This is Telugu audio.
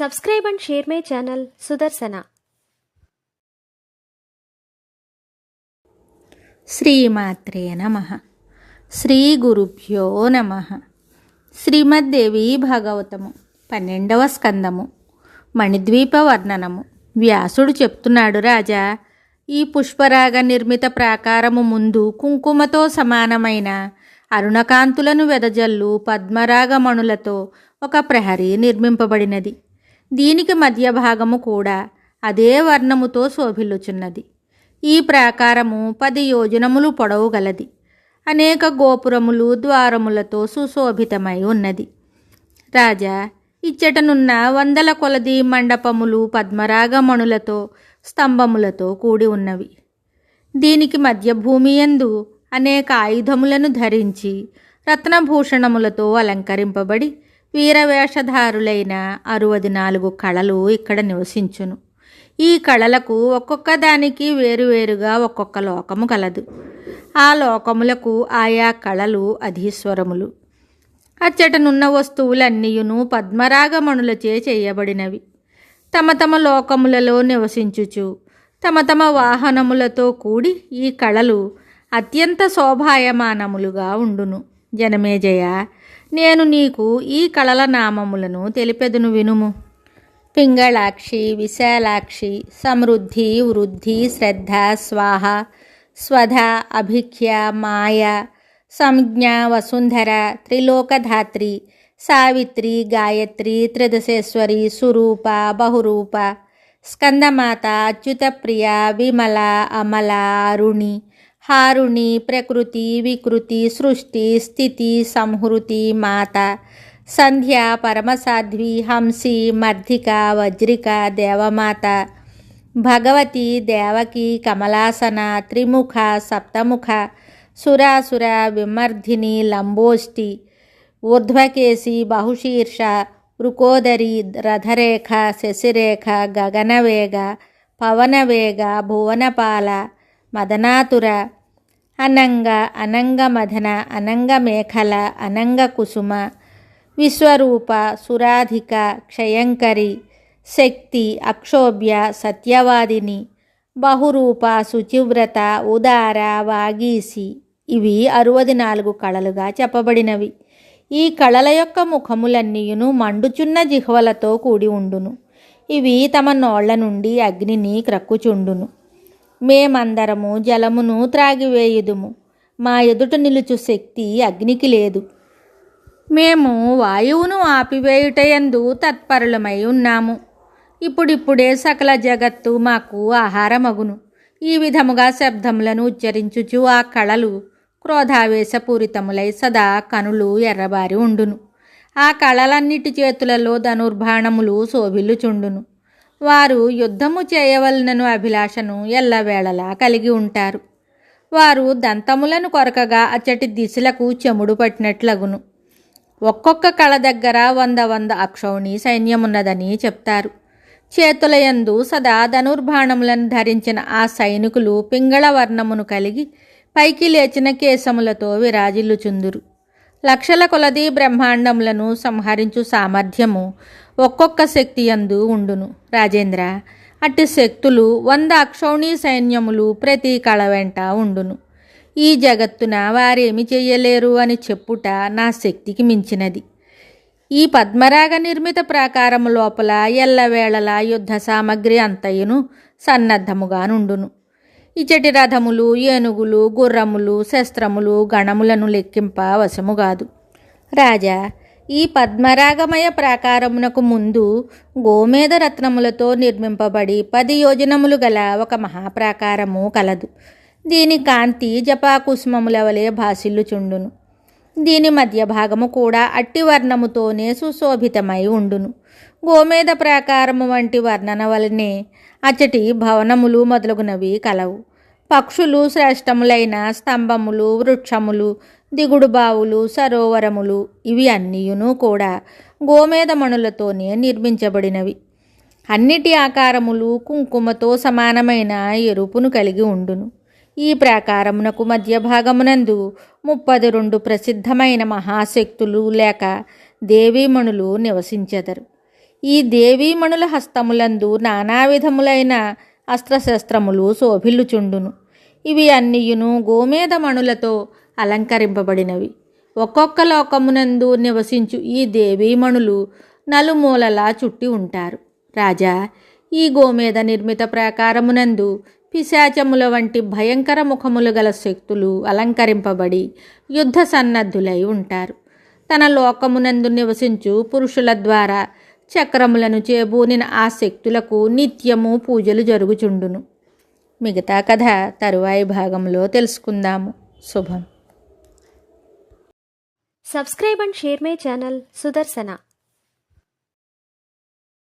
Subscribe and share my channel Sudarsana. శ్రీమాత్రే నమః. శ్రీ గురుభ్యో నమః. శ్రీమద్దేవి భాగవతము 12వ స్కందము. మణిద్వీప వర్ణనము. వ్యాసుడు చెప్తున్నాడు, రాజా, ఈ పుష్పరాగ నిర్మిత ప్రాకారము ముందు కుంకుమతో సమానమైన అరుణకాంతులను వెదజల్లు పద్మరాగమణులతో ఒక ప్రహరీ నిర్మింపబడినది. దీనికి మధ్య భాగము కూడా అదే వర్ణముతో శోభిల్లుచున్నది. ఈ ప్రాకారము 10 యోజనములు పొడవు గలది. అనేక గోపురములు ద్వారములతో సుశోభితమై ఉన్నది. రాజా, ఇచ్చటనున్న 100 కొలది మండపములు పద్మరాగమణులతో స్తంభములతో కూడి ఉన్నవి. దీనికి మధ్య భూమియందు అనేక ఆయుధములను ధరించి రత్నభూషణములతో అలంకరింపబడి వీరవేషధారులైన 64 కళలు ఇక్కడ నివసించును. ఈ కళలకు ఒక్కొక్క దానికి వేరువేరుగా ఒక్కొక్క లోకము కలదు. ఆ లోకములకు ఆయా కళలు అధీశ్వరములు. అచ్చటనున్న వస్తువులన్నీయును పద్మరాగమణులచే చేయబడినవి. తమ తమ లోకములలో నివసించుచు తమ తమ వాహనములతో కూడి ఈ కళలు అత్యంత శోభాయమానములుగా ఉండును. జనమేజయ, నేను నీకు ఈ కళల నామములను తెలిపెదును, వినుము. పింగళాక్షి, విశాలాక్షి, సమృద్ధి, వృద్ధి, శ్రద్ధ, స్వాహ, స్వధ, అభిఖ్య, మాయ, సంజ్ఞ, వసుంధర, త్రిలోకధాత్రి, సావిత్రి, గాయత్రి, త్రిదశేశ్వరి, సురూప, బహురూప, స్కందమాత, అచ్యుతప్రియ, విమల, అమల, అరుణి, హారుణి, ప్రకృతి, వికృతి, సృష్టి, స్థితి, సంహృతి, మాత, సంధ్య, పరమసాధ్వి, హంసి, మర్ధిక, వజ్రిక, దేవమాత, భగవతి, దేవకి, కమలాసన, త్రిముఖ, సప్తముఖ, సురాసుర, విమర్ధిని, లంబోష్టి, ఊర్ధ్వకేశి, బహుశీర్ష, వృకోదరి, రథరేఖ, శశిరేఖ, గగనవేగ, పవనవేగ, భువనపాల, మదనాతుర, అనంగ, అనంగమధన, అనంగమేఖల, అనంగకుసుమ, విశ్వరూప, సురాధిక, క్షయంకరి, శక్తి, అక్షోభ్య, సత్యవాదిని, బహురూప, శుచివ్రత, ఉదార, వాగీసి, ఇవి 64 కళలుగా చెప్పబడినవి. ఈ కళల యొక్క ముఖములన్నీయును మండుచున్న జిహ్వలతో కూడి ఉండును. ఇవి తమ నోళ్ల నుండి అగ్నిని క్రక్కుచుండును. మేమందరము జలమును త్రాగివేయుదుము. మా ఎదుట నిలుచు శక్తి అగ్నికి లేదు. మేము వాయువును ఆపివేయుటయందు తత్పరులమై ఉన్నాము. ఇప్పుడిప్పుడే సకల జగత్తు మాకు ఆహారమగును. ఈ విధముగా శబ్దములను ఉచ్చరించుచు ఆ కళలు క్రోధావేశపూరితములై సదా కనులు ఎర్రబారి ఉండును. ఆ కళలన్నిటి చేతులలో ధనుర్బాణములు శోభిల్లుచుండును. వారు యుద్ధము చేయవలనను అభిలాషను ఎల్లవేళలా కలిగి ఉంటారు. వారు దంతములను కొరకగా అచ్చటి దిశలకు చెముడు పట్టినట్లగును. ఒక్కొక్క కళ దగ్గర 100 అక్షౌణి సైన్యమున్నదని చెప్తారు. చేతులయందు సదా ధనుర్బాణములను ధరించిన ఆ సైనికులు పింగళ వర్ణమును కలిగి పైకి లేచిన కేశములతో విరాజిల్లుచుందురు. లక్షల కొలది బ్రహ్మాండములను సంహరించు సామర్థ్యము ఒక్కొక్క శక్తి యందు ఉండును. రాజేంద్ర, అట్టి శక్తులు 100 అక్షౌణి సైన్యములు ప్రతి కళ వెంట ఉండును. ఈ జగత్తున వారేమి చెయ్యలేరు అని చెప్పుట నా శక్తికి మించినది. ఈ పద్మరాగ నిర్మిత ప్రాకారము లోపల ఎల్లవేళలా యుద్ధ సామగ్రి అంతయును సన్నద్ధముగా నుండును. ఇచటి రథములు, ఏనుగులు, గుర్రములు, శస్త్రములు, గణములను లెక్కింప వశముగాదు. రాజా, ఈ పద్మరాగమయ ప్రాకారమునకు ముందు గోమేధ రత్నములతో నిర్మింపబడి 10 యోజనములు గల ఒక మహాప్రాకారము కలదు. దీని కాంతి జపాకుసుమముల వలె భాసిల్లుచుండును. దీని మధ్య భాగము కూడా అట్టి వర్ణముతోనే సుశోభితమై ఉండును. గోమేధ ప్రాకారము వంటి వర్ణన వలనే అచ్చటి భవనములు మొదలగునవి కలవు. పక్షులు శ్రేష్టములైన స్తంభములు, వృక్షములు, దిగుడు బావులు, సరోవరములు, ఇవి అన్నీయును కూడా గోమేధమణులతోనే నిర్మించబడినవి. అన్నిటి ఆకారములు కుంకుమతో సమానమైన ఎరుపును కలిగి ఉండును. ఈ ప్రాకారమునకు మధ్య భాగమునందు 32 ప్రసిద్ధమైన మహాశక్తులు లేక దేవీమణులు నివసించెదరు. ఈ దేవీమణుల హస్తములందు నానా విధములైన అస్త్రశస్త్రములు శోభిల్లుచుండును. ఇవి అన్నియును గోమేధమణులతో అలంకరింపబడినవి. ఒక్కొక్క లోకమునందు నివసించు ఈ దేవీమణులు నలుమూలలా చుట్టి ఉంటారు. రాజా, ఈ గోమేధ నిర్మిత ప్రాకారమునందు పిశాచముల వంటి భయంకర ముఖములు గల శక్తులు అలంకరింపబడి యుద్ధ సన్నద్ధులై ఉంటారు. తన లోకమునందు నివసించు పురుషుల ద్వారా చక్రములను చేబూనిన ఆ శక్తులకు నిత్యము పూజలు జరుగుచుండును. మిగతా కథ తరువాయి భాగంలో తెలుసుకుందాము. శుభం. Subscribe and share my channel Sudarsana.